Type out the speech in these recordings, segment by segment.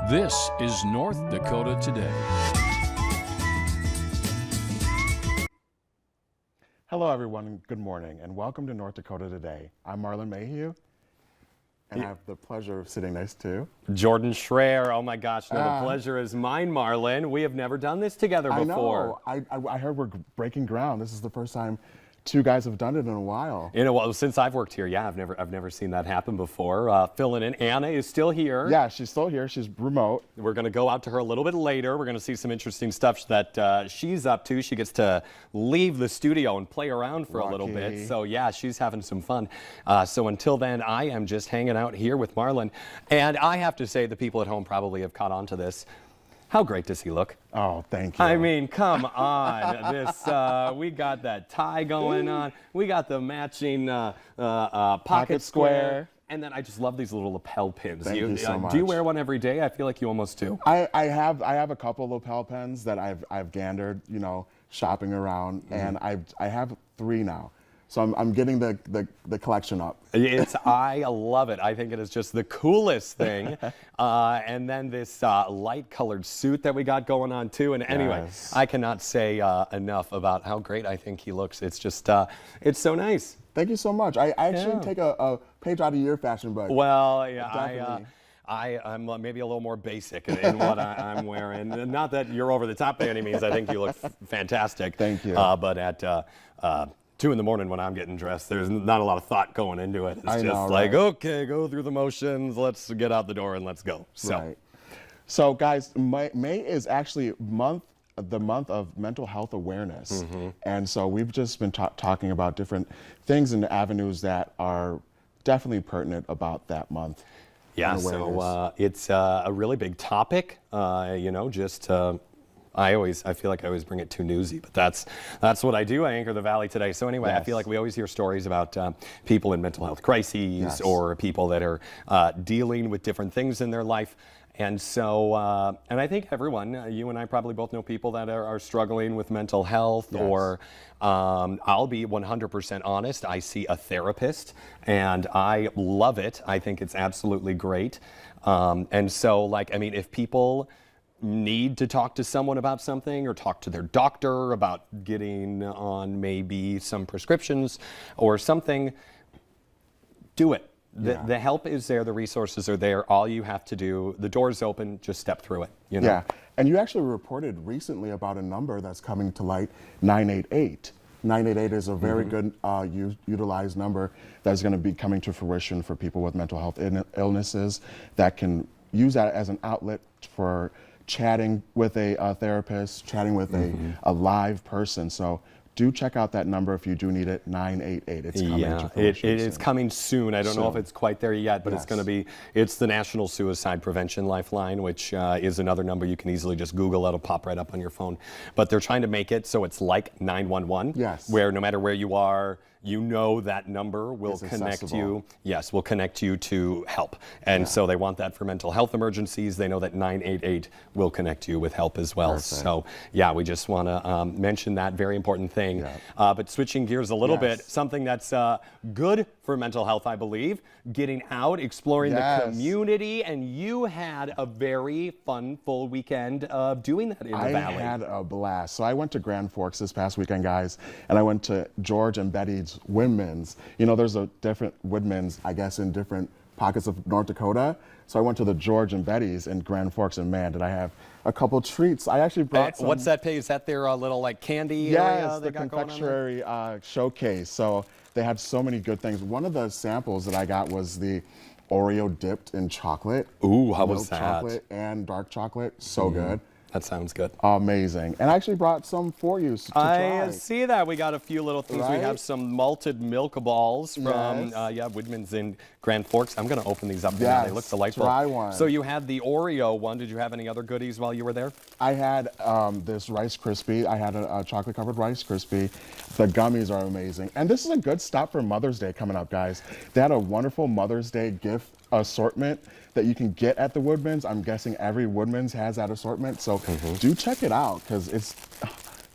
This is North Dakota Today. Hello, everyone. Good morning, and welcome to North Dakota Today. I'm Marlon Mayhew, and I have the pleasure of sitting next to Jordan Schreier. Oh my gosh, no, the pleasure is mine, Marlon. We have never done this together before. I know. I heard we're breaking ground. This is the first time two guys have done it in a while. You know, well, since I've worked here, yeah, I've never seen that happen before. Filling in, Anna is still here. Yeah, she's still here. She's remote. We're going to go out to her a little bit later. We're going to see some interesting stuff that she's up to. She gets to leave the studio and play around for a little bit. So yeah, she's having some fun. So until then, I am just hanging out here with Marlon. And I have to say, the people at home probably have caught on to this. How great does he look? Oh, thank you. I mean, come on. We got that tie going on. We got the matching pocket square. And then I just love these little lapel pins. Thank you so much. Do you wear one every day? I feel like you almost do. I have a couple of lapel pins that I've gathered, you know, shopping around, and I have 3 now. So I'm getting the collection up. I love it. I think it is just the coolest thing. And then this light colored suit that we got going on too. And anyway, Yes. I cannot say enough about how great I think he looks. It's just, it's so nice. Thank you so much. I actually take a page out of your fashion book. Well, yeah, Definitely. I'm maybe a little more basic in what I'm wearing. Not that you're over the top by any means. I think you look fantastic. Thank you. But at 2 in the morning when I'm getting dressed, there's not a lot of thought going into it. It's just like, okay, go through the motions, let's get out the door and let's go. So, Right. So guys, May is actually the month of mental health awareness. And so we've just been talking about different things and avenues that are definitely pertinent about that month. yeah, and awareness. so it's a really big topic, you know, just I feel like I always bring it too newsy, but that's what I do. I anchor the Valley Today. So anyway, I feel like we always hear stories about people in mental health crises or people that are dealing with different things in their life. And so, and I think everyone, you and I probably both know people that are struggling with mental health or I'll be 100% honest. I see a therapist and I love it. I think it's absolutely great. And so like, I mean, if people need to talk to someone about something or talk to their doctor about getting on maybe some prescriptions or something, do it. The help is there, the resources are there. All you have to do, the door's open, just step through it. You know? Yeah, and you actually reported recently about a number that's coming to light, 988. 988 is a very good utilized number that's going to be coming to fruition for people with mental health illnesses that can use that as an outlet for chatting with a therapist, chatting with a live person. So do check out that number if you do need it, 988. It's coming to fruition. It is coming soon. I don't know if it's quite there yet, but it's going to be, it's the National Suicide Prevention Lifeline, which is another number you can easily just Google. It'll pop right up on your phone. But they're trying to make it so it's like 911, where no matter where you are, you know that number will connect you. Yes, will connect you to help. And so they want that for mental health emergencies. They know that 988 will connect you with help as well. So yeah, we just want to mention that very important thing. But switching gears a little bit, something that's good for mental health, I believe, getting out, exploring the community. And you had a very fun, full weekend of doing that in the Valley. I had a blast. So I went to Grand Forks this past weekend, guys, and I went to George and Betty's Woodman's. You know, there's a different Woodman's, I guess, in different pockets of North Dakota. So I went to the George and Betty's in Grand Forks, and man, did I have a couple treats. I actually brought some. What's that page? Is that their little like candy area they got going on there? Yes, the confectionery showcase. So they had so many good things. One of the samples that I got was the Oreo dipped in chocolate. Ooh, how was that? Chocolate and dark chocolate, so good. That sounds good. Amazing. And I actually brought some for you to try. I see that. We got a few little things. We have some malted milk balls from Woodman's in Grand Forks. I'm going to open these up now. They look delightful. Try one. So you had the Oreo one. Did you have any other goodies while you were there? I had this Rice Krispie. I had a chocolate covered Rice Krispie. The gummies are amazing. And this is a good stop for Mother's Day coming up, guys. They had a wonderful Mother's Day gift assortment that you can get at the Woodman's. I'm guessing every Woodman's has that assortment. So do check it out because it's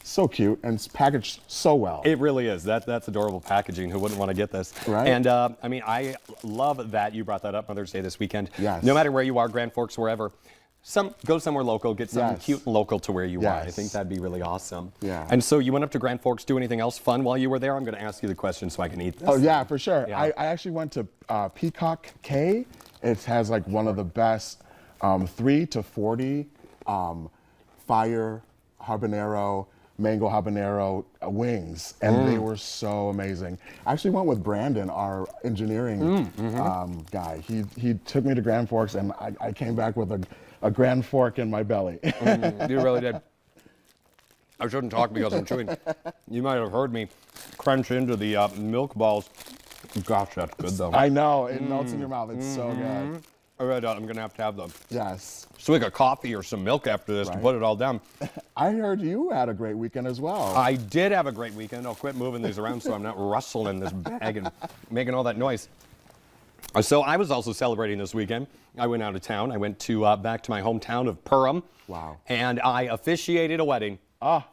so cute and it's packaged so well. It really is. That's adorable packaging. Who wouldn't want to get this? Right. And I mean, I love that you brought that up Mother's Day this weekend. Yes. No matter where you are, Grand Forks, wherever, go somewhere local, get something Yes. cute and local to where you are. I Yes. think that'd be really awesome. Yeah. And so you went up to Grand Forks, do anything else fun while you were there? I'm going to ask you the question so I can eat this. Oh yeah, for sure. Yeah. I actually went to Peacock K. It has like one of the best 3 to 40 fire habanero, mango habanero wings, and they were so amazing. I actually went with Brandon, our engineering guy. He took me to Grand Forks, and I came back with a Grand Fork in my belly. You really did. I shouldn't talk because I'm chewing. You might have heard me crunch into the milk balls. Gosh, that's good though. I know, it melts in your mouth. It's so good. All right, I'm going to have the Yes. swig of coffee or some milk after this to Right. put it all down. I heard you had a great weekend as well. I did have a great weekend. I'll quit moving these around so I'm not rustling this bag and making all that noise. So I was also celebrating this weekend. I went out of town. I went to back to my hometown of Perham. Wow. And I officiated a wedding. Ah,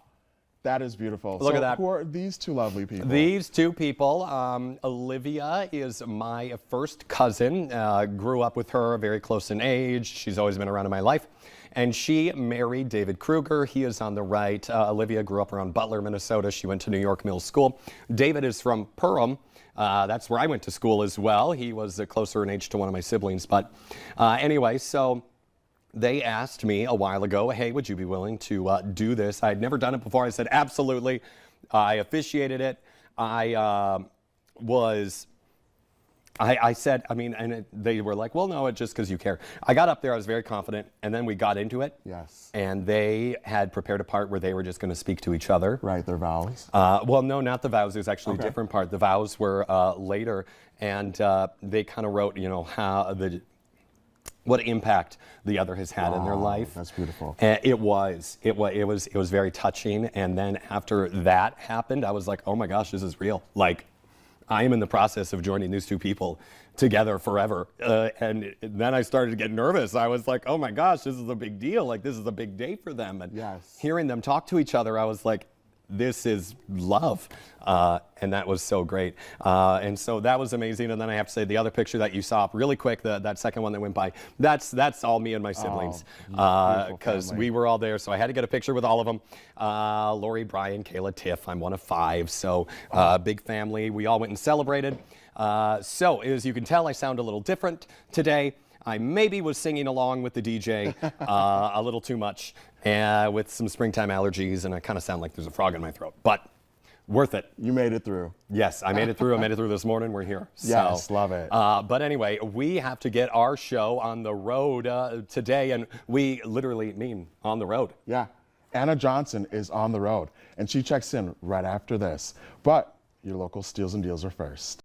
that is beautiful. Look at that. Who are these two lovely people? These two people, Olivia is my first cousin. Grew up with her, very close in age. She's always been around in my life. And she married David Kruger. He is on the right. Olivia grew up around Butler, Minnesota. She went to New York Middle School. David is from Perham. That's where I went to school as well. He was closer in age to one of my siblings. But anyway, so they asked me a while ago, hey, would you be willing to do this? I had never done it before. I said, absolutely. I officiated it. I said, and they were like, well, no, it's just because you care. I got up there, I was very confident, and then we got into it. Yes. And they had prepared a part where they were just going to speak to each other. Right, their vows. Well, no, not the vows. It was actually Okay. a different part. The vows were later, and they kind of wrote, what impact the other has had in their Wow, life. that's beautiful. And it was very touching. And then after that happened, I was like, oh my gosh, this is real. Like, I am in the process of joining these two people together forever. And then I started to get nervous. I was like, oh my gosh, this is a big deal. Like, this is a big day for them. And Yes. hearing them talk to each other, I was like, this is love. And that was so great. And so that was amazing. And then I have to say the other picture that you saw really quick, that second one that went by, that's all me and my siblings. Beautiful Because family. we were all there. So I had to get a picture with all of them. Lori, Brian, Kayla, Tiff. I'm one of 5. So big family. We all went and celebrated. So as you can tell, I sound a little different today. I maybe was singing along with the DJ a little too much with some springtime allergies, and I kind of sound like there's a frog in my throat, but worth it. You made it through. Yes, I made it through. I made it through this morning. We're here. Yes, So, love it. But anyway, we have to get our show on the road today, and we literally mean on the road. Yeah. Anna Johnson is on the road, and she checks in right after this. But your local steals and deals are first.